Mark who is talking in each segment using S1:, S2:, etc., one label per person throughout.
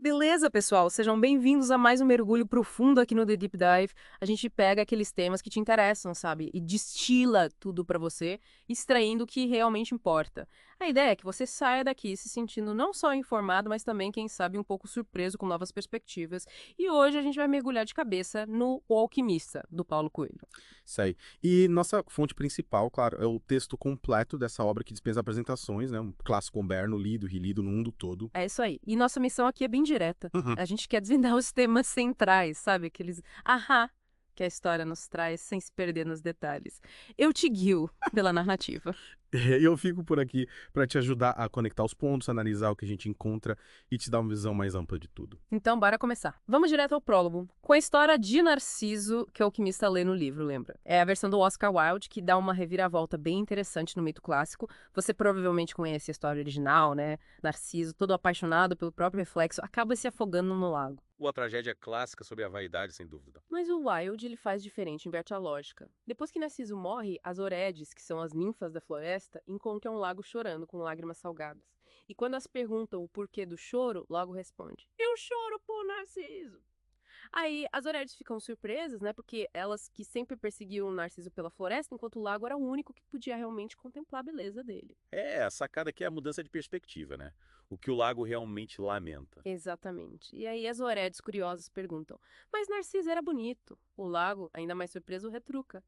S1: Beleza, pessoal? Sejam bem-vindos a mais um mergulho profundo aqui no The Deep Dive. A gente pega aqueles temas que te interessam, sabe? E destila tudo pra você, extraindo o que realmente importa. A ideia é que você saia daqui se sentindo não só informado, mas também, quem sabe, um pouco surpreso com novas perspectivas. E hoje a gente vai mergulhar de cabeça no O Alquimista, do Paulo Coelho.
S2: Isso aí. E nossa fonte principal, claro, é o texto completo dessa obra que dispensa apresentações, né? Um clássico moderno, lido, relido no mundo todo.
S1: É isso aí. E nossa missão aqui é bem direta.
S2: Uhum.
S1: A gente quer desvendar os temas centrais, sabe? Aqueles ahá que a história nos traz sem se perder nos detalhes. Eu te guio pela narrativa.
S2: E eu fico por aqui para te ajudar a conectar os pontos, analisar o que a gente encontra e te dar uma visão mais ampla de tudo.
S1: Então, bora começar. Vamos direto ao prólogo, com a história de Narciso que o alquimista lê no livro, lembra? É a versão do Oscar Wilde, que dá uma reviravolta bem interessante no mito clássico. Você provavelmente conhece a história original, né? Narciso, todo apaixonado pelo próprio reflexo, acaba se afogando no lago.
S2: Uma tragédia clássica sobre a vaidade, sem dúvida.
S1: Mas o Wilde ele faz diferente, inverte a lógica. Depois que Narciso morre, as Oredes, que são as ninfas da floresta, encontram o lago chorando com lágrimas salgadas. E quando as perguntam o porquê do choro, o lago responde: Eu choro por Narciso. Aí as Oredes ficam surpresas, né? Porque elas que sempre perseguiam o Narciso pela floresta, enquanto o lago era o único que podia realmente contemplar a beleza dele.
S2: É, a sacada aqui é a mudança de perspectiva, né? O que o lago realmente lamenta.
S1: Exatamente. E aí as Oredes curiosas perguntam: Mas Narciso era bonito. O lago, ainda mais surpreso, retruca: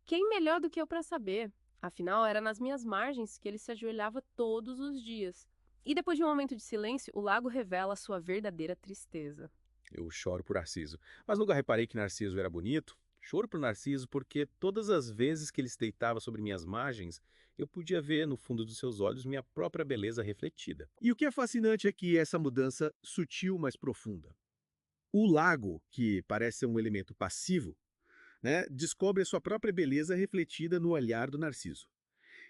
S1: Quem melhor do que eu para saber? Afinal, era nas minhas margens que ele se ajoelhava todos os dias. E depois de um momento de silêncio, o lago revela sua verdadeira tristeza.
S2: Eu choro por Narciso. Mas nunca reparei que Narciso era bonito. Choro por Narciso porque todas as vezes que ele se deitava sobre minhas margens, eu podia ver no fundo dos seus olhos minha própria beleza refletida.
S3: E o que é fascinante é que essa mudança sutil, mas profunda. O lago, que parece ser um elemento passivo, né, descobre a sua própria beleza refletida no olhar do Narciso.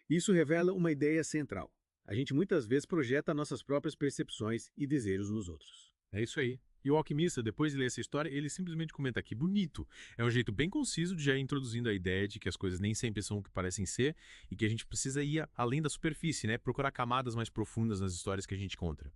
S3: Isso revela uma ideia central. A gente muitas vezes projeta nossas próprias percepções e desejos nos outros.
S4: É isso aí. E o alquimista, depois de ler essa história, ele simplesmente comenta aqui, bonito. É um jeito bem conciso de já ir introduzindo a ideia de que as coisas nem sempre são o que parecem ser e que a gente precisa ir além da superfície, né? Procurar camadas mais profundas nas histórias que a gente encontra.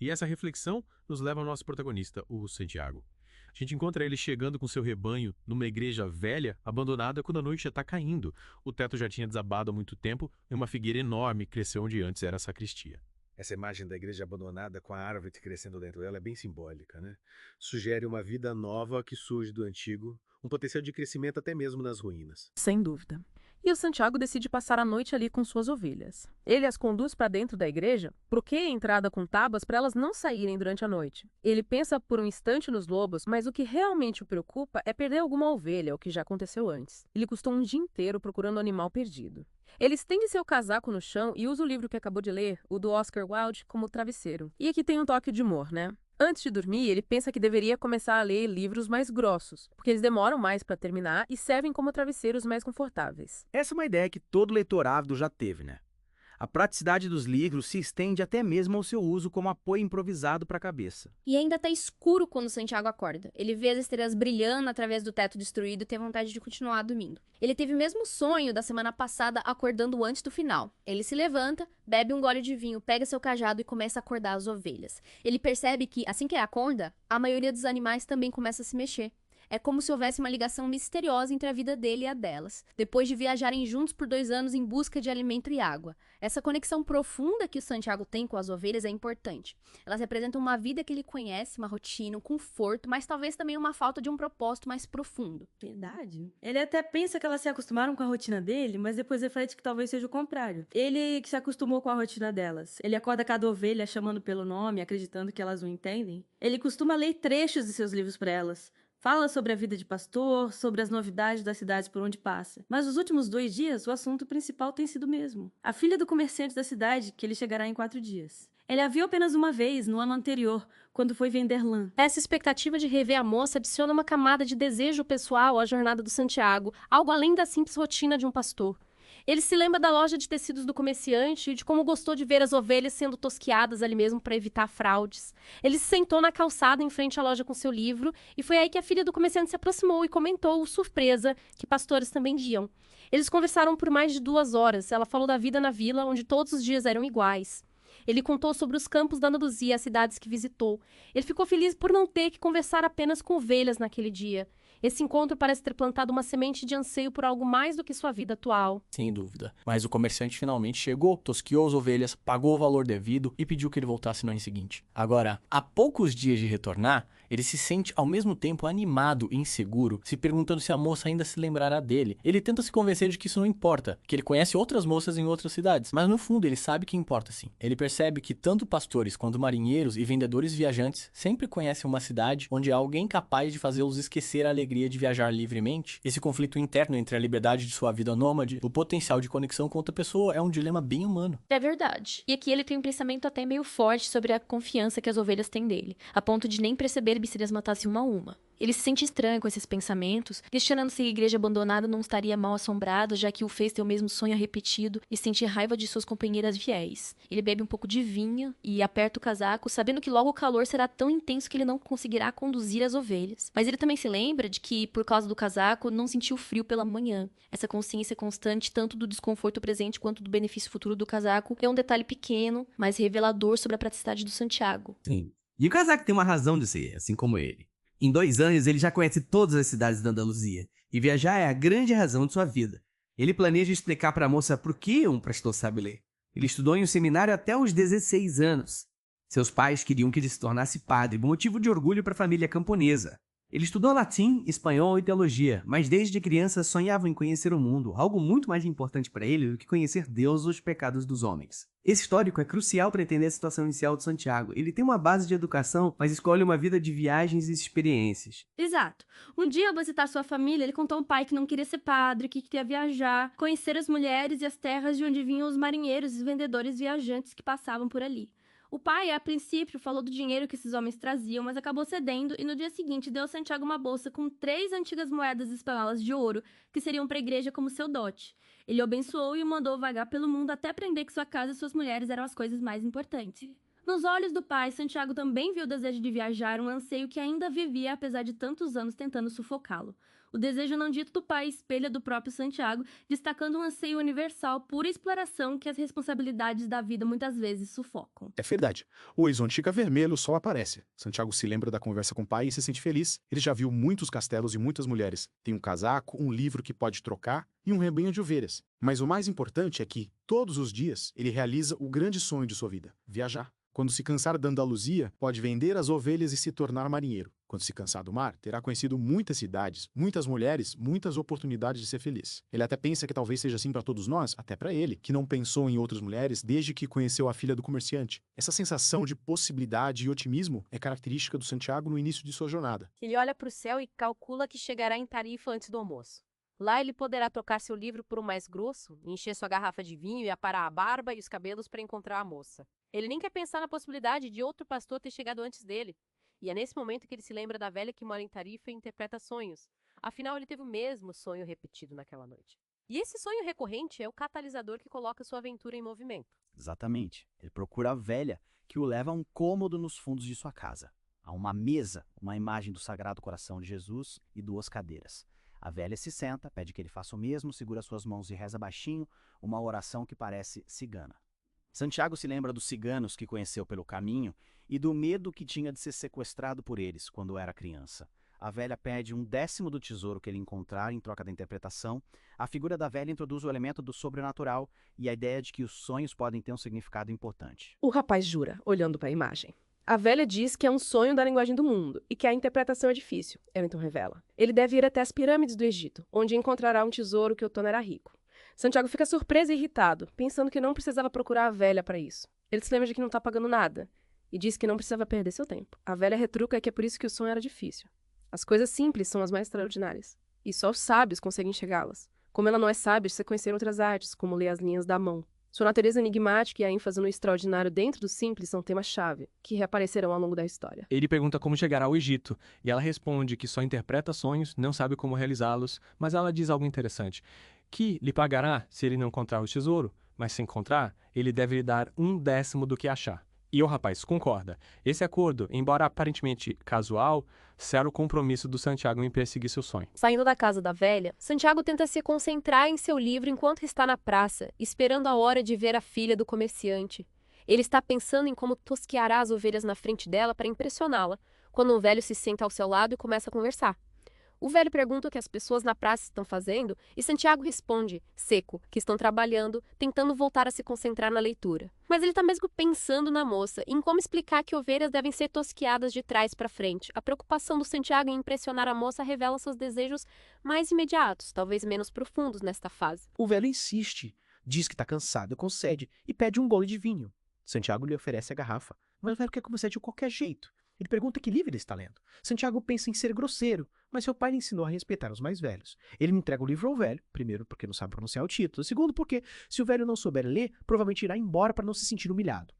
S4: E essa reflexão nos leva ao nosso protagonista, o Santiago. A gente encontra ele chegando com seu rebanho numa igreja velha, abandonada, quando a noite já está caindo. O teto já tinha desabado há muito tempo e uma figueira enorme cresceu onde antes era a sacristia.
S3: Essa imagem da igreja abandonada com a árvore crescendo dentro dela é bem simbólica, né? Sugere uma vida nova que surge do antigo, um potencial de crescimento até mesmo nas ruínas.
S1: Sem dúvida. E o Santiago decide passar a noite ali com suas ovelhas. Ele as conduz para dentro da igreja, bloqueia a entrada com tábuas para elas não saírem durante a noite. Ele pensa por um instante nos lobos, mas o que realmente o preocupa é perder alguma ovelha, o que já aconteceu antes. Ele custou um dia inteiro procurando o animal perdido. Ele estende seu casaco no chão e usa o livro que acabou de ler, o do Oscar Wilde, como travesseiro. E aqui tem um toque de humor, né? Antes de dormir, ele pensa que deveria começar a ler livros mais grossos, porque eles demoram mais para terminar e servem como travesseiros mais confortáveis.
S5: Essa é uma ideia que todo leitor ávido já teve, né? A praticidade dos livros se estende até mesmo ao seu uso como apoio improvisado para a cabeça.
S6: E ainda tá escuro quando Santiago acorda. Ele vê as estrelas brilhando através do teto destruído e tem vontade de continuar dormindo. Ele teve o mesmo sonho da semana passada acordando antes do final. Ele se levanta, bebe um gole de vinho, pega seu cajado e começa a acordar as ovelhas. Ele percebe que, assim que ele acorda, a maioria dos animais também começa a se mexer. É como se houvesse uma ligação misteriosa entre a vida dele e a delas, depois de viajarem juntos por 2 anos em busca de alimento e água. Essa conexão profunda que o Santiago tem com as ovelhas é importante. Elas representam uma vida que ele conhece, uma rotina, um conforto, mas talvez também uma falta de um propósito mais profundo.
S7: Verdade. Ele até pensa que elas se acostumaram com a rotina dele, mas depois reflete que talvez seja o contrário. Ele que se acostumou com a rotina delas. Ele acorda cada ovelha chamando pelo nome, acreditando que elas o entendem. Ele costuma ler trechos de seus livros para elas. Fala sobre a vida de pastor, sobre as novidades das cidades por onde passa. Mas nos últimos 2 dias, o assunto principal tem sido o mesmo. A filha do comerciante da cidade, que ele chegará em 4 dias. Ele a viu apenas uma vez, no ano anterior, quando foi vender lã.
S6: Essa expectativa de rever a moça adiciona uma camada de desejo pessoal à jornada do Santiago, algo além da simples rotina de um pastor. Ele se lembra da loja de tecidos do comerciante e de como gostou de ver as ovelhas sendo tosquiadas ali mesmo para evitar fraudes. Ele se sentou na calçada em frente à loja com seu livro e foi aí que a filha do comerciante se aproximou e comentou, surpresa, que pastores também iam. Eles conversaram por mais de 2 horas. Ela falou da vida na vila, onde todos os dias eram iguais.
S8: Ele contou sobre os campos da Andaluzia e as cidades que visitou. Ele ficou feliz por não ter que conversar apenas com ovelhas naquele dia. Esse encontro parece ter plantado uma semente de anseio por algo mais do que sua vida atual.
S9: Sem dúvida. Mas o comerciante finalmente chegou, tosquiou as ovelhas, pagou o valor devido e pediu que ele voltasse no ano seguinte. Agora, há poucos dias de retornar, ele se sente ao mesmo tempo animado e inseguro, se perguntando se a moça ainda se lembrará dele. Ele tenta se convencer de que isso não importa, que ele conhece outras moças em outras cidades, mas no fundo ele sabe que importa sim. Ele percebe que tanto pastores quanto marinheiros e vendedores viajantes sempre conhecem uma cidade onde há alguém capaz de fazê-los esquecer a alegria de viajar livremente. Esse conflito interno entre a liberdade de sua vida nômade, o potencial de conexão com outra pessoa é um dilema bem humano.
S6: É verdade. E aqui ele tem um pensamento até meio forte sobre a confiança que as ovelhas têm dele, a ponto de nem perceber se ele as matasse uma a uma. Ele se sente estranho com esses pensamentos, questionando se a igreja abandonada não estaria mal assombrada, já que o fez ter o mesmo sonho repetido e sentir raiva de suas companheiras fiéis. Ele bebe um pouco de vinho e aperta o casaco, sabendo que logo o calor será tão intenso que ele não conseguirá conduzir as ovelhas. Mas ele também se lembra de que, por causa do casaco, não sentiu frio pela manhã. Essa consciência constante, tanto do desconforto presente quanto do benefício futuro do casaco, é um detalhe pequeno, mas revelador sobre a praticidade do Santiago.
S10: Sim. E o casaco tem uma razão de ser, assim como ele. Em 2 anos, ele já conhece todas as cidades da Andaluzia, e viajar é a grande razão de sua vida. Ele planeja explicar para a moça por que um pastor sabe ler. Ele estudou em um seminário até os 16 anos. Seus pais queriam que ele se tornasse padre, motivo de orgulho para a família camponesa. Ele estudou latim, espanhol e teologia, mas desde criança sonhava em conhecer o mundo, algo muito mais importante para ele do que conhecer Deus ou os pecados dos homens. Esse histórico é crucial para entender a situação inicial de Santiago. Ele tem uma base de educação, mas escolhe uma vida de viagens e experiências.
S7: Exato. Um dia, ao visitar sua família, ele contou ao pai que não queria ser padre, que queria viajar, conhecer as mulheres e as terras de onde vinham os marinheiros e vendedores viajantes que passavam por ali. O pai, a princípio, falou do dinheiro que esses homens traziam, mas acabou cedendo e no dia seguinte deu a Santiago uma bolsa com 3 antigas moedas espanholas de ouro que seriam para a igreja como seu dote. Ele o abençoou e o mandou vagar pelo mundo até aprender que sua casa e suas mulheres eram as coisas mais importantes. Nos olhos do pai, Santiago também viu o desejo de viajar, um anseio que ainda vivia apesar de tantos anos tentando sufocá-lo. O desejo não dito do pai espelha do próprio Santiago, destacando um anseio universal, pura exploração que as responsabilidades da vida muitas vezes sufocam.
S11: É verdade. O horizonte fica vermelho, o sol aparece. Santiago se lembra da conversa com o pai e se sente feliz. Ele já viu muitos castelos e muitas mulheres. Tem um casaco, um livro que pode trocar e um rebanho de ovelhas. Mas o mais importante é que, todos os dias, ele realiza o grande sonho de sua vida: viajar. Quando se cansar da Andaluzia, pode vender as ovelhas e se tornar marinheiro. Quando se cansar do mar, terá conhecido muitas cidades, muitas mulheres, muitas oportunidades de ser feliz. Ele até pensa que talvez seja assim para todos nós, até para ele, que não pensou em outras mulheres desde que conheceu a filha do comerciante. Essa sensação de possibilidade e otimismo é característica do Santiago no início de sua jornada.
S1: Ele olha para o céu e calcula que chegará em Tarifa antes do almoço. Lá ele poderá trocar seu livro por um mais grosso, encher sua garrafa de vinho e aparar a barba e os cabelos para encontrar a moça. Ele nem quer pensar na possibilidade de outro pastor ter chegado antes dele. E é nesse momento que ele se lembra da velha que mora em Tarifa e interpreta sonhos. Afinal, ele teve o mesmo sonho repetido naquela noite. E esse sonho recorrente é o catalisador que coloca sua aventura em movimento.
S5: Exatamente. Ele procura a velha, que o leva a um cômodo nos fundos de sua casa. Há uma mesa, uma imagem do Sagrado Coração de Jesus e 2 cadeiras. A velha se senta, pede que ele faça o mesmo, segura suas mãos e reza baixinho, uma oração que parece cigana. Santiago se lembra dos ciganos que conheceu pelo caminho e do medo que tinha de ser sequestrado por eles quando era criança. A velha pede 1/10 do tesouro que ele encontrar em troca da interpretação. A figura da velha introduz o elemento do sobrenatural e a ideia de que os sonhos podem ter um significado importante.
S1: O rapaz jura, olhando para a imagem. A velha diz que é um sonho da linguagem do mundo e que a interpretação é difícil. Ela então revela. Ele deve ir até as pirâmides do Egito, onde encontrará um tesouro que Otona era rico. Santiago fica surpreso e irritado, pensando que não precisava procurar a velha para isso. Ele se lembra de que não está pagando nada e diz que não precisava perder seu tempo. A velha retruca que é por isso que o sonho era difícil. As coisas simples são as mais extraordinárias, e só os sábios conseguem chegá-las. Como ela não é sábia, você conhecer outras artes, como ler as linhas da mão. Sua natureza enigmática e a ênfase no extraordinário dentro do simples são temas-chave, que reaparecerão ao longo da história.
S12: Ele pergunta como chegar ao Egito, e ela responde que só interpreta sonhos, não sabe como realizá-los, mas ela diz algo interessante, que lhe pagará se ele não encontrar o tesouro, mas se encontrar, ele deve lhe dar 1/10 do que achar. E o rapaz concorda. Esse acordo, embora aparentemente casual, será o compromisso do Santiago em perseguir seu sonho.
S8: Saindo da casa da velha, Santiago tenta se concentrar em seu livro enquanto está na praça, esperando a hora de ver a filha do comerciante. Ele está pensando em como tosqueará as ovelhas na frente dela para impressioná-la, quando um velho se senta ao seu lado e começa a conversar. O velho pergunta o que as pessoas na praça estão fazendo e Santiago responde, seco, que estão trabalhando, tentando voltar a se concentrar na leitura. Mas ele está mesmo pensando na moça e em como explicar que ovelhas devem ser tosqueadas de trás para frente. A preocupação do Santiago em impressionar a moça revela seus desejos mais imediatos, talvez menos profundos nesta fase.
S13: O velho insiste, diz que está cansado, concede e pede um gole de vinho. Santiago lhe oferece a garrafa, mas o velho quer começar de qualquer jeito. Ele pergunta que livro ele está lendo. Santiago pensa em ser grosseiro, mas seu pai lhe ensinou a respeitar os mais velhos. Ele entrega o livro ao velho, primeiro porque não sabe pronunciar o título, segundo porque, se o velho não souber ler, provavelmente irá embora para não se sentir humilhado.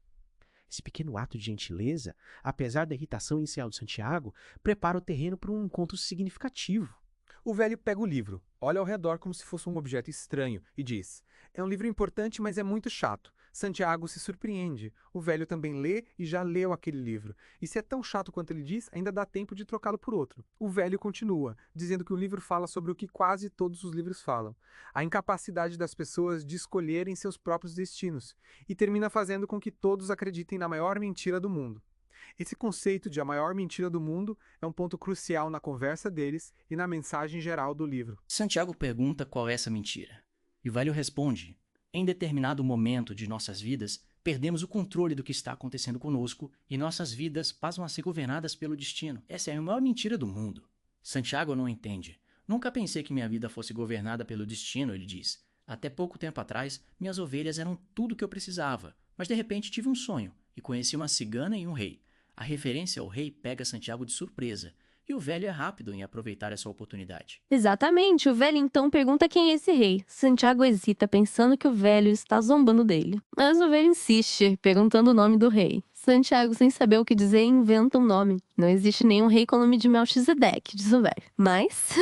S13: Esse pequeno ato de gentileza, apesar da irritação inicial de Santiago, prepara o terreno para um encontro significativo.
S14: O velho pega o livro, olha ao redor como se fosse um objeto estranho e diz: é um livro importante, mas é muito chato. Santiago se surpreende. O velho também lê e já leu aquele livro. E se é tão chato quanto ele diz, ainda dá tempo de trocá-lo por outro. O velho continua, dizendo que o livro fala sobre o que quase todos os livros falam: a incapacidade das pessoas de escolherem seus próprios destinos. E termina fazendo com que todos acreditem na maior mentira do mundo. Esse conceito de a maior mentira do mundo é um ponto crucial na conversa deles e na mensagem geral do livro.
S9: Santiago pergunta qual é essa mentira. E o velho responde: em determinado momento de nossas vidas, perdemos o controle do que está acontecendo conosco e nossas vidas passam a ser governadas pelo destino. Essa é a maior mentira do mundo. Santiago não entende. Nunca pensei que minha vida fosse governada pelo destino, ele diz. Até pouco tempo atrás, minhas ovelhas eram tudo o que eu precisava. Mas de repente tive um sonho e conheci uma cigana e um rei. A referência ao rei pega Santiago de surpresa. E o velho é rápido em aproveitar essa oportunidade.
S8: Exatamente, o velho então pergunta quem é esse rei. Santiago hesita, pensando que o velho está zombando dele. Mas o velho insiste, perguntando o nome do rei. Santiago, sem saber o que dizer, inventa um nome. Não existe nenhum rei com o nome de Melquisedeque, diz o velho. Mas,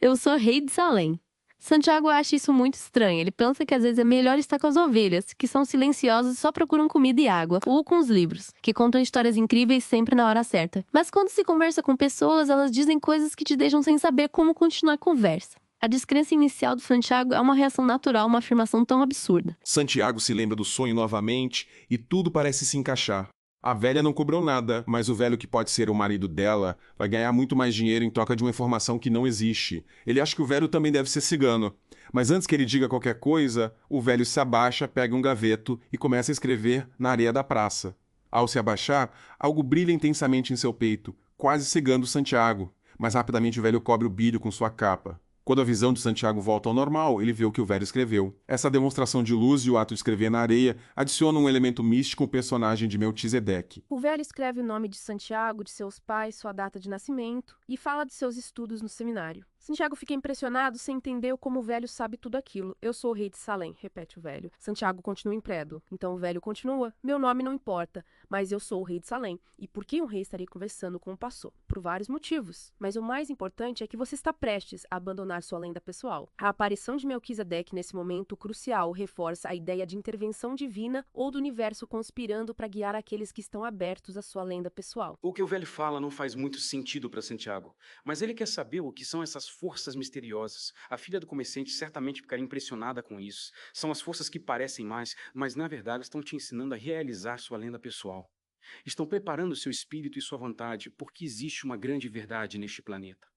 S8: eu sou rei de Salém. Santiago acha isso muito estranho. Ele pensa que às vezes é melhor estar com as ovelhas, que são silenciosas e só procuram comida e água, ou com os livros, que contam histórias incríveis sempre na hora certa. Mas quando se conversa com pessoas, elas dizem coisas que te deixam sem saber como continuar a conversa. A descrença inicial do Santiago é uma reação natural a uma afirmação tão absurda.
S15: Santiago se lembra do sonho novamente e tudo parece se encaixar. A velha não cobrou nada, mas o velho que pode ser o marido dela vai ganhar muito mais dinheiro em troca de uma informação que não existe. Ele acha que o velho também deve ser cigano. Mas antes que ele diga qualquer coisa, o velho se abaixa, pega um gaveto e começa a escrever na areia da praça. Ao se abaixar, algo brilha intensamente em seu peito, quase cegando Santiago. Mas rapidamente o velho cobre o brilho com sua capa. Quando a visão de Santiago volta ao normal, ele vê o que o velho escreveu. Essa demonstração de luz e o ato de escrever na areia adicionam um elemento místico ao personagem de Melquisedeque.
S1: O velho escreve o nome de Santiago, de seus pais, sua data de nascimento e fala de seus estudos no seminário. Santiago fica impressionado sem entender como o velho sabe tudo aquilo. Eu sou o rei de Salém, repete o velho. Santiago continua incrédulo. Então o velho continua. Meu nome não importa, mas eu sou o rei de Salém. E por que um rei estaria conversando com o pastor? Por vários motivos. Mas o mais importante é que você está prestes a abandonar sua lenda pessoal. A aparição de Melquisedeque nesse momento crucial reforça a ideia de intervenção divina ou do universo conspirando para guiar aqueles que estão abertos à sua lenda pessoal.
S16: O que o velho fala não faz muito sentido para Santiago, mas ele quer saber o que são essas forças misteriosas. A filha do comerciante certamente ficaria impressionada com isso. São as forças que parecem mais, mas na verdade estão te ensinando a realizar sua lenda pessoal. Estão preparando seu espírito e sua vontade, porque existe uma grande verdade neste planeta.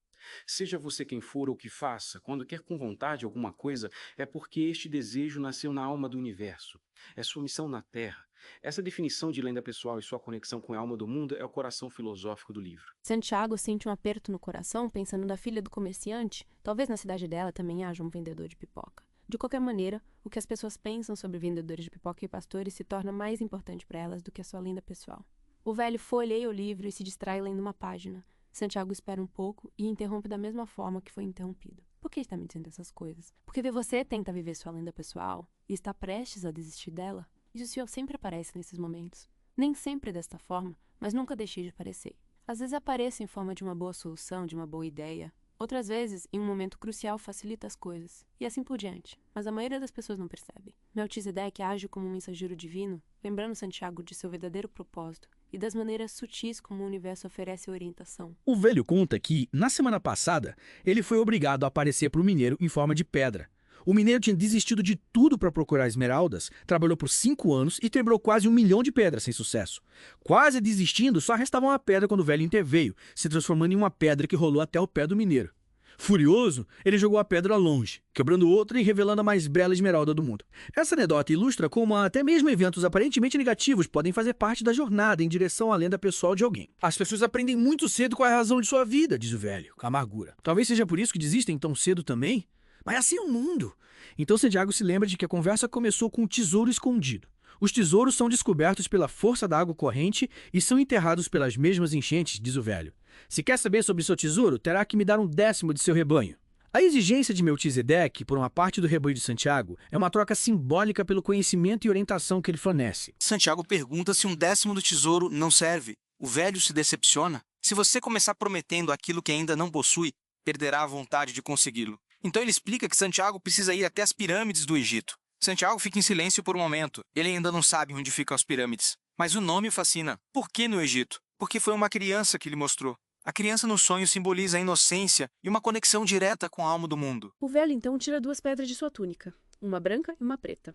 S16: Seja você quem for ou que faça, quando quer com vontade alguma coisa, é porque este desejo nasceu na alma do universo. É sua missão na Terra. Essa definição de lenda pessoal e sua conexão com a alma do mundo é o coração filosófico do livro.
S8: Santiago sente um aperto no coração pensando na filha do comerciante. Talvez na cidade dela também haja um vendedor de pipoca. De qualquer maneira, o que as pessoas pensam sobre vendedores de pipoca e pastores se torna mais importante para elas do que a sua lenda pessoal. O velho folheia o livro e se distrai lendo uma página. Santiago espera um pouco e interrompe da mesma forma que foi interrompido. Por que está me dizendo essas coisas? Porque você tenta viver sua lenda pessoal e está prestes a desistir dela? E o senhor sempre aparece nesses momentos. Nem sempre desta forma, mas nunca deixei de aparecer. Às vezes apareço em forma de uma boa solução, de uma boa ideia. Outras vezes, em um momento crucial, facilita as coisas. E assim por diante. Mas a maioria das pessoas não percebe. Melquisedeque age como um mensageiro divino, lembrando Santiago de seu verdadeiro propósito e das maneiras sutis como o universo oferece orientação.
S17: O velho conta que, na semana passada, ele foi obrigado a aparecer para o mineiro em forma de pedra. O mineiro tinha desistido de tudo para procurar esmeraldas, trabalhou por 5 anos e quebrou quase 1 milhão de pedras sem sucesso. Quase desistindo, só restava uma pedra quando o velho interveio, se transformando em uma pedra que rolou até o pé do mineiro. Furioso, ele jogou a pedra longe, quebrando outra e revelando a mais bela esmeralda do mundo. Essa anedota ilustra como até mesmo eventos aparentemente negativos podem fazer parte da jornada em direção à lenda pessoal de alguém. As pessoas aprendem muito cedo qual é a razão de sua vida, diz o velho, com amargura. Talvez seja por isso que desistem tão cedo também. Mas assim é o mundo. Então Santiago se lembra de que a conversa começou com um tesouro escondido. Os tesouros são descobertos pela força da água corrente e são enterrados pelas mesmas enchentes, diz o velho. Se quer saber sobre seu tesouro, terá que me dar 1/10 de seu rebanho. A exigência de Melquisedeque por uma parte do rebanho de Santiago é uma troca simbólica pelo conhecimento e orientação que ele fornece.
S18: Santiago pergunta se 1/10 do tesouro não serve. O velho se decepciona. Se você começar prometendo aquilo que ainda não possui, perderá a vontade de consegui-lo. Então ele explica que Santiago precisa ir até as pirâmides do Egito. Santiago fica em silêncio por um momento. Ele ainda não sabe onde ficam as pirâmides. Mas o nome o fascina. Por que no Egito? Porque foi uma criança que lhe mostrou. A criança no sonho simboliza a inocência e uma conexão direta com a alma do mundo.
S8: O velho então tira 2 pedras de sua túnica, uma branca e uma preta.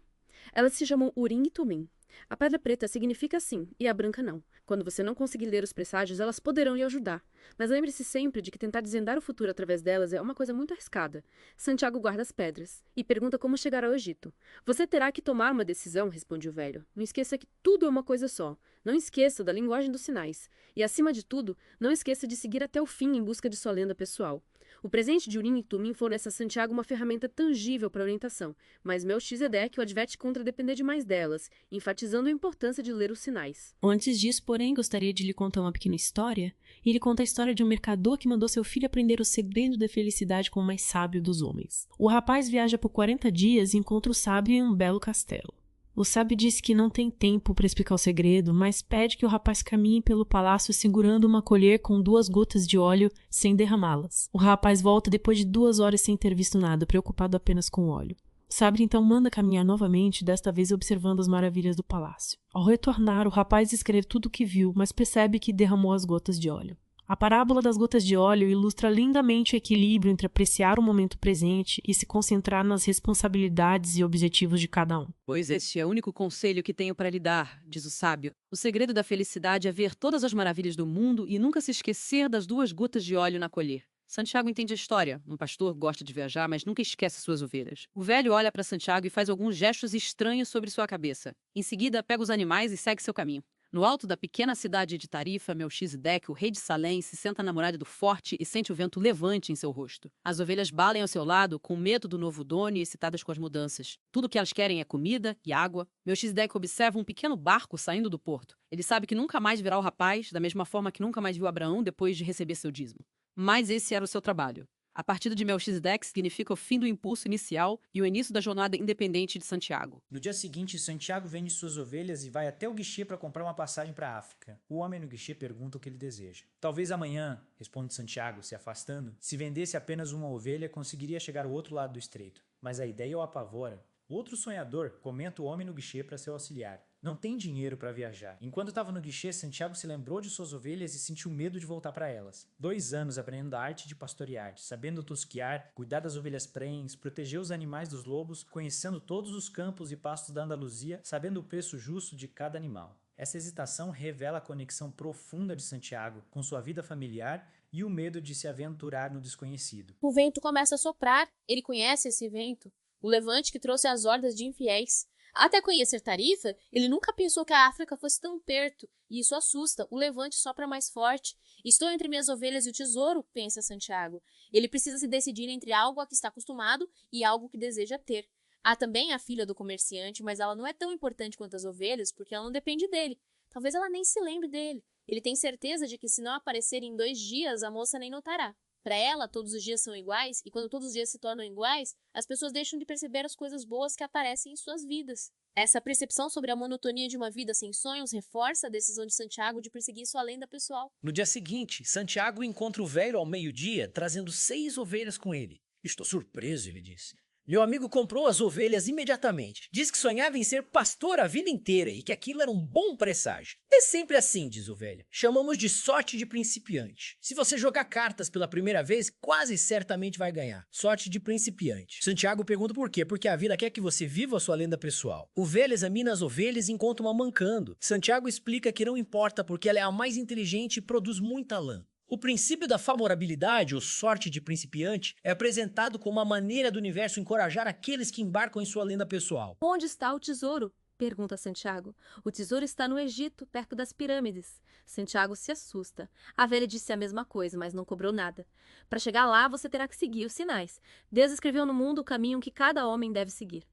S8: Elas se chamam Urim e Tumim. A pedra preta significa sim, e a branca não. Quando você não conseguir ler os presságios, elas poderão lhe ajudar. Mas lembre-se sempre de que tentar desvendar o futuro através delas é uma coisa muito arriscada. Santiago guarda as pedras e pergunta como chegar ao Egito. Você terá que tomar uma decisão, responde o velho. Não esqueça que tudo é uma coisa só. Não esqueça da linguagem dos sinais. E, acima de tudo, não esqueça de seguir até o fim em busca de sua lenda pessoal. O presente de Urim e Tumim fornece a Santiago uma ferramenta tangível para orientação, mas Melquisedeque o adverte contra depender demais delas, enfatizando a importância de ler os sinais.
S19: Antes disso, porém, gostaria de lhe contar uma pequena história. E ele conta a história de um mercador que mandou seu filho aprender o segredo da felicidade com o mais sábio dos homens. O rapaz viaja por 40 dias e encontra o sábio em um belo castelo. O sábio diz que não tem tempo para explicar o segredo, mas pede que o rapaz caminhe pelo palácio segurando uma colher com 2 gotas de óleo sem derramá-las. O rapaz volta depois de 2 horas sem ter visto nada, preocupado apenas com o óleo. O sábio então manda caminhar novamente, desta vez observando as maravilhas do palácio. Ao retornar, o rapaz escreve tudo o que viu, mas percebe que derramou as gotas de óleo. A parábola das gotas de óleo ilustra lindamente o equilíbrio entre apreciar o momento presente e se concentrar nas responsabilidades e objetivos de cada um.
S20: Pois este é o único conselho que tenho para lhe dar, diz o sábio. O segredo da felicidade é ver todas as maravilhas do mundo e nunca se esquecer das 2 gotas de óleo na colher. Santiago entende a história. Um pastor gosta de viajar, mas nunca esquece suas ovelhas. O velho olha para Santiago e faz alguns gestos estranhos sobre sua cabeça. Em seguida, pega os animais e segue seu caminho. No alto da pequena cidade de Tarifa, Melquisedeque, o rei de Salém, se senta na muralha do forte e sente o vento levante em seu rosto. As ovelhas balem ao seu lado, com medo do novo dono e excitadas com as mudanças. Tudo o que elas querem é comida e água. Melquisedeque observa um pequeno barco saindo do porto. Ele sabe que nunca mais verá o rapaz, da mesma forma que nunca mais viu Abraão depois de receber seu dízimo. Mas esse era o seu trabalho. A partida de Melquisedeque significa o fim do impulso inicial e o início da jornada independente de Santiago.
S21: No dia seguinte, Santiago vende suas ovelhas e vai até o guichê para comprar uma passagem para a África. O homem no guichê pergunta o que ele deseja. Talvez amanhã, responde Santiago, se afastando. Se vendesse apenas uma ovelha, conseguiria chegar ao outro lado do estreito. Mas a ideia o apavora. Outro sonhador, comenta o homem no guichê para seu auxiliar. Não tem dinheiro para viajar. Enquanto estava no guichê, Santiago se lembrou de suas ovelhas e sentiu medo de voltar para elas. 2 anos aprendendo a arte de pastorear, sabendo tosquiar, cuidar das ovelhas prens, proteger os animais dos lobos, conhecendo todos os campos e pastos da Andaluzia, sabendo o preço justo de cada animal. Essa hesitação revela a conexão profunda de Santiago com sua vida familiar e o medo de se aventurar no desconhecido.
S6: O vento começa a soprar. Ele conhece esse vento. O levante que trouxe as hordas de infiéis. Até conhecer Tarifa, ele nunca pensou que a África fosse tão perto, e isso assusta. O levante sopra mais forte. Estou entre minhas ovelhas e o tesouro, pensa Santiago. Ele precisa se decidir entre algo a que está acostumado e algo que deseja ter. Há também a filha do comerciante, mas ela não é tão importante quanto as ovelhas, porque ela não depende dele. Talvez ela nem se lembre dele. Ele tem certeza de que se não aparecer em 2 dias, a moça nem notará. Para ela, todos os dias são iguais, e quando todos os dias se tornam iguais, as pessoas deixam de perceber as coisas boas que aparecem em suas vidas. Essa percepção sobre a monotonia de uma vida sem sonhos reforça a decisão de Santiago de perseguir sua lenda pessoal.
S22: No dia seguinte, Santiago encontra o velho ao meio-dia, trazendo 6 ovelhas com ele. Estou surpreso, ele disse.
S2: Meu amigo comprou as ovelhas imediatamente. Diz que sonhava em ser pastor a vida inteira e que aquilo era um bom presságio. É sempre assim, diz o velho. Chamamos de sorte de principiante. Se você jogar cartas pela primeira vez, quase certamente vai ganhar. Sorte de principiante. Santiago pergunta por quê? Porque a vida quer que você viva a sua lenda pessoal. O velho examina as ovelhas e encontra uma mancando. Santiago explica que não importa porque ela é a mais inteligente e produz muita lã. O princípio da favorabilidade, ou sorte de principiante, é apresentado como uma maneira do universo encorajar aqueles que embarcam em sua lenda pessoal.
S22: Onde está o tesouro? Pergunta Santiago. O tesouro está no Egito, perto das pirâmides. Santiago se assusta. A velha disse a mesma coisa, mas não cobrou nada. Para chegar lá, você terá que seguir os sinais. Deus escreveu no mundo o caminho que cada homem deve seguir.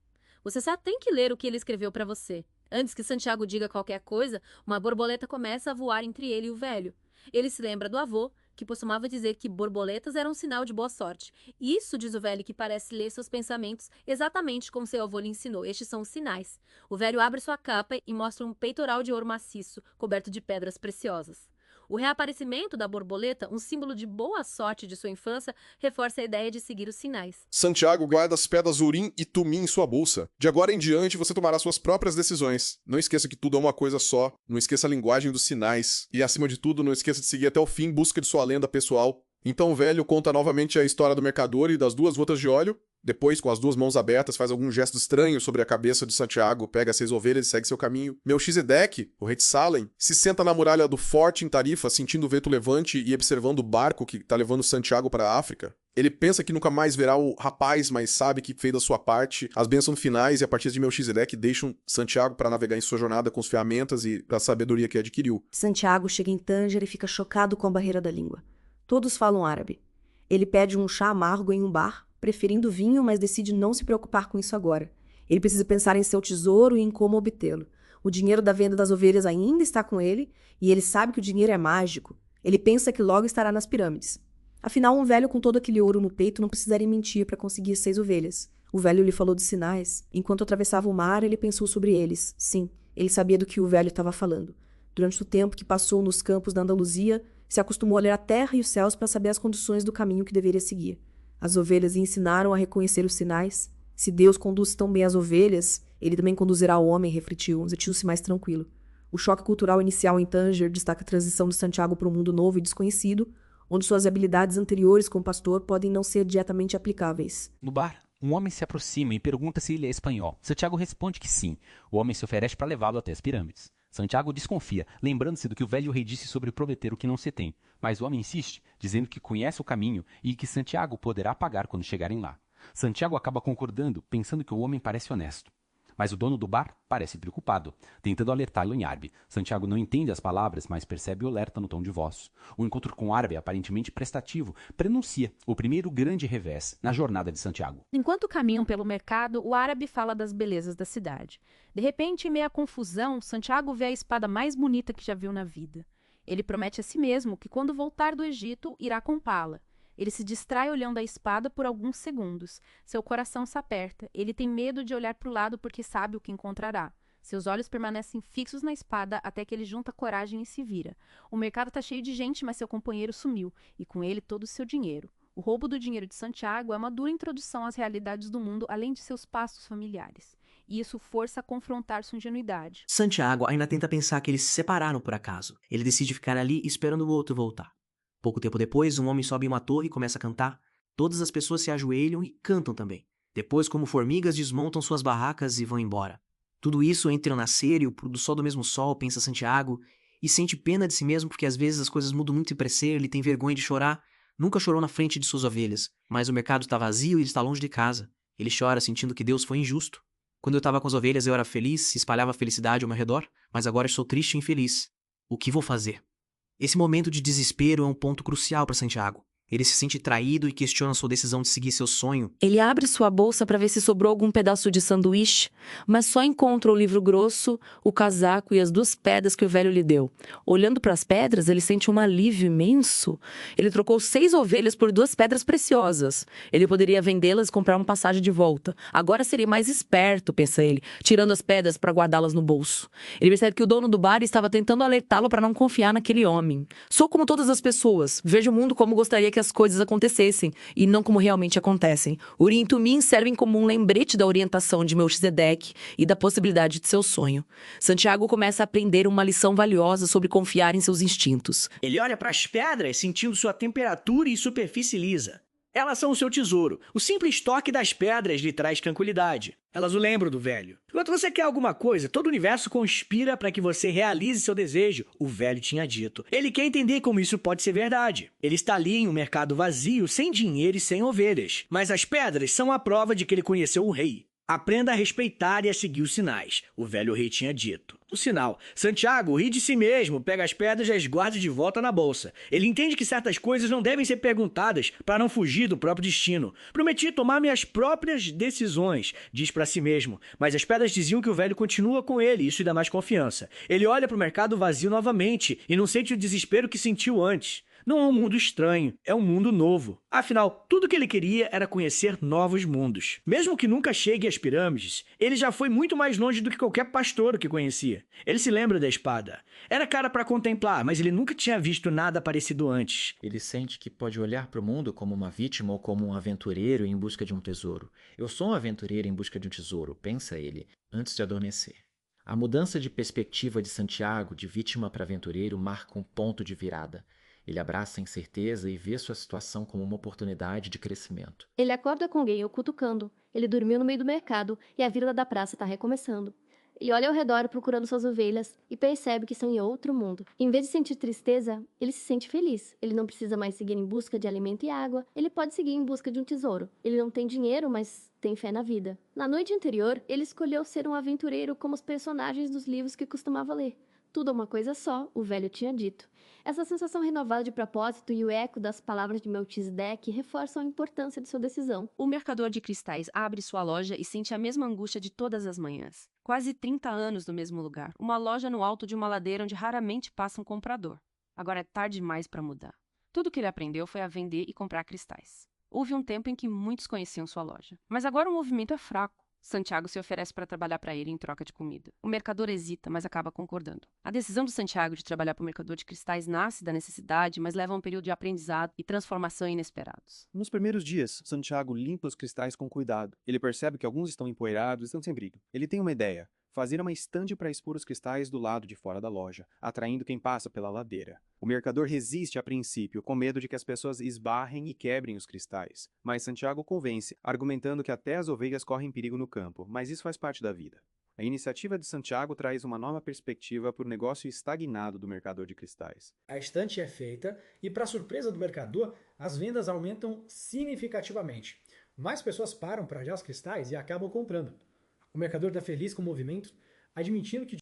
S22: Você só tem que ler o que ele escreveu para você. Antes que Santiago diga qualquer coisa, uma borboleta começa a voar entre ele e o velho. Ele se lembra do avô, que costumava dizer que borboletas eram um sinal de boa sorte. Isso, diz o velho, que parece ler seus pensamentos exatamente como seu avô lhe ensinou. Estes são os sinais. O velho abre sua capa e mostra um peitoral de ouro maciço, coberto de pedras preciosas. O reaparecimento da borboleta, um símbolo de boa sorte de sua infância, reforça a ideia de seguir os sinais.
S15: Santiago guarda as pedras Urim e Tumim em sua bolsa. De agora em diante, você tomará suas próprias decisões. Não esqueça que tudo é uma coisa só. Não esqueça a linguagem dos sinais. E, acima de tudo, não esqueça de seguir até o fim em busca de sua lenda pessoal. Então o velho conta novamente a história do mercador e das 2 gotas de óleo. Depois, com as 2 mãos abertas, faz algum gesto estranho sobre a cabeça de Santiago, pega as 6 ovelhas e segue seu caminho. Melquisedeque, o rei de Salem, se senta na muralha do forte em Tarifa, sentindo o vento levante e observando o barco que está levando Santiago para a África. Ele pensa que nunca mais verá o rapaz, mas sabe que fez da sua parte. As bênçãos finais e a partir de Melquisedeque deixam Santiago para navegar em sua jornada com as ferramentas e a sabedoria que adquiriu.
S23: Santiago chega em Tanger e fica chocado com a barreira da língua. Todos falam árabe. Ele pede um chá amargo em um bar, preferindo vinho, mas decide não se preocupar com isso agora. Ele precisa pensar em seu tesouro e em como obtê-lo. O dinheiro da venda das ovelhas ainda está com ele, e ele sabe que o dinheiro é mágico. Ele pensa que logo estará nas pirâmides. Afinal, um velho com todo aquele ouro no peito não precisaria mentir para conseguir 6 ovelhas. O velho lhe falou dos sinais. Enquanto atravessava o mar, ele pensou sobre eles. Sim, ele sabia do que o velho estava falando. Durante o tempo que passou nos campos da Andaluzia, se acostumou a ler a terra e os céus para saber as condições do caminho que deveria seguir. As ovelhas lhe ensinaram a reconhecer os sinais. Se Deus conduz tão bem as ovelhas, ele também conduzirá o homem, refletiu, sentiu-se mais tranquilo. O choque cultural inicial em Tanger destaca a transição de Santiago para um mundo novo e desconhecido, onde suas habilidades anteriores como pastor podem não ser diretamente aplicáveis.
S24: No bar, um homem se aproxima e pergunta se ele é espanhol. Santiago responde que sim. O homem se oferece para levá-lo até as pirâmides. Santiago desconfia, lembrando-se do que o velho rei disse sobre prometer o que não se tem. Mas o homem insiste, dizendo que conhece o caminho e que Santiago poderá pagar quando chegarem lá. Santiago acaba concordando, pensando que o homem parece honesto. Mas o dono do bar parece preocupado, tentando alertá-lo em árabe. Santiago não entende as palavras, mas percebe o alerta no tom de voz. O encontro com o árabe, aparentemente prestativo, prenuncia o primeiro grande revés na jornada de Santiago.
S1: Enquanto caminham pelo mercado, o árabe fala das belezas da cidade. De repente, em meio à confusão, Santiago vê a espada mais bonita que já viu na vida. Ele promete a si mesmo que quando voltar do Egito, irá comprá-la. Ele se distrai olhando a espada por alguns segundos. Seu coração se aperta. Ele tem medo de olhar para o lado porque sabe o que encontrará. Seus olhos permanecem fixos na espada até que ele junta coragem e se vira. O mercado está cheio de gente, mas seu companheiro sumiu, e com ele todo o seu dinheiro. O roubo do dinheiro de Santiago é uma dura introdução às realidades do mundo, além de seus passos familiares. E isso força a confrontar sua ingenuidade.
S25: Santiago ainda tenta pensar que eles se separaram por acaso. Ele decide ficar ali esperando o outro voltar. Pouco tempo depois, um homem sobe em uma torre e começa a cantar. Todas as pessoas se ajoelham e cantam também. Depois, como formigas, desmontam suas barracas e vão embora. Tudo isso entre o nascer e o pôr do sol do mesmo sol, pensa Santiago, e sente pena de si mesmo porque às vezes as coisas mudam muito depressa, ele tem vergonha de chorar. Nunca chorou na frente de suas ovelhas, mas o mercado está vazio e ele está longe de casa. Ele chora sentindo que Deus foi injusto. Quando eu estava com as ovelhas eu era feliz, espalhava felicidade ao meu redor, mas agora estou triste e infeliz. O que vou fazer? Esse momento de desespero é um ponto crucial para Santiago. Ele se sente traído e questiona sua decisão de seguir seu sonho.
S23: Ele abre sua bolsa para ver se sobrou algum pedaço de sanduíche, mas só encontra o livro grosso, o casaco e as 2 pedras que o velho lhe deu. Olhando para as pedras, ele sente um alívio imenso. Ele trocou 6 ovelhas por 2 pedras preciosas. Ele poderia vendê-las e comprar uma passagem de volta. Agora seria mais esperto, pensa ele, tirando as pedras para guardá-las no bolso. Ele percebe que o dono do bar estava tentando alertá-lo para não confiar naquele homem. Sou como todas as pessoas. Vejo o mundo como gostaria que
S3: as coisas acontecessem, e não como realmente acontecem. Urim e Tumim servem como um lembrete da orientação de Melquisedeque e da possibilidade de seu sonho. Santiago começa a aprender uma lição valiosa sobre confiar em seus instintos.
S17: Ele olha para as pedras, sentindo sua temperatura e superfície lisa. Elas são o seu tesouro. O simples toque das pedras lhe traz tranquilidade. Elas o lembram do velho. Enquanto você quer alguma coisa, todo o universo conspira para que você realize seu desejo, o velho tinha dito. Ele quer entender como isso pode ser verdade. Ele está ali em um mercado vazio, sem dinheiro e sem ovelhas. Mas as pedras são a prova de que ele conheceu o rei. Aprenda a respeitar e a seguir os sinais, o velho rei tinha dito. O sinal. Santiago ri de si mesmo, pega as pedras e as guarda de volta na bolsa. Ele entende que certas coisas não devem ser perguntadas para não fugir do próprio destino. Prometi tomar minhas próprias decisões, diz para si mesmo. Mas as pedras diziam que o velho continua com ele, isso lhe dá mais confiança. Ele olha para o mercado vazio novamente e não sente o desespero que sentiu antes. Não é um mundo estranho, é um mundo novo. Afinal, tudo que ele queria era conhecer novos mundos. Mesmo que nunca chegue às pirâmides, ele já foi muito mais longe do que qualquer pastor que conhecia. Ele se lembra da espada. Era cara para contemplar, mas ele nunca tinha visto nada parecido antes.
S4: Ele sente que pode olhar para o mundo como uma vítima ou como um aventureiro em busca de um tesouro. Eu sou um aventureiro em busca de um tesouro, pensa ele, antes de adormecer. A mudança de perspectiva de Santiago, de vítima para aventureiro, marca um ponto de virada. Ele abraça a incerteza e vê sua situação como uma oportunidade de crescimento.
S22: Ele acorda com alguém o cutucando. Ele dormiu no meio do mercado e a vila da praça está recomeçando. Ele olha ao redor procurando suas ovelhas e percebe que estão em outro mundo. Em vez de sentir tristeza, ele se sente feliz. Ele não precisa mais seguir em busca de alimento e água. Ele pode seguir em busca de um tesouro. Ele não tem dinheiro, mas tem fé na vida. Na noite anterior, ele escolheu ser um aventureiro como os personagens dos livros que costumava ler. Tudo é uma coisa só, o velho tinha dito. Essa sensação renovada de propósito e o eco das palavras de Melquisedeque reforçam a importância de sua decisão.
S8: O mercador de cristais abre sua loja e sente a mesma angústia de todas as manhãs. Quase 30 anos no mesmo lugar. Uma loja no alto de uma ladeira onde raramente passa um comprador. Agora é tarde demais para mudar. Tudo que ele aprendeu foi a vender e comprar cristais. Houve um tempo em que muitos conheciam sua loja. Mas agora o movimento é fraco. Santiago se oferece para trabalhar para ele em troca de comida. O mercador hesita, mas acaba concordando. A decisão do Santiago de trabalhar para o mercador de cristais nasce da necessidade, mas leva a um período de aprendizado e transformação inesperados.
S7: Nos primeiros dias, Santiago limpa os cristais com cuidado. Ele percebe que alguns estão empoeirados e estão sem brilho. Ele tem uma ideia: fazer uma estande para expor os cristais do lado de fora da loja, atraindo quem passa pela ladeira. O mercador resiste a princípio, com medo de que as pessoas esbarrem e quebrem os cristais. Mas Santiago convence, argumentando que até as ovelhas correm perigo no campo, mas isso faz parte da vida. A iniciativa de Santiago traz uma nova perspectiva para o negócio estagnado do mercador de cristais.
S21: A estante é feita e, para surpresa do mercador, as vendas aumentam significativamente. Mais pessoas param para olhar os cristais e acabam comprando. O mercador está feliz com o movimento, admitindo que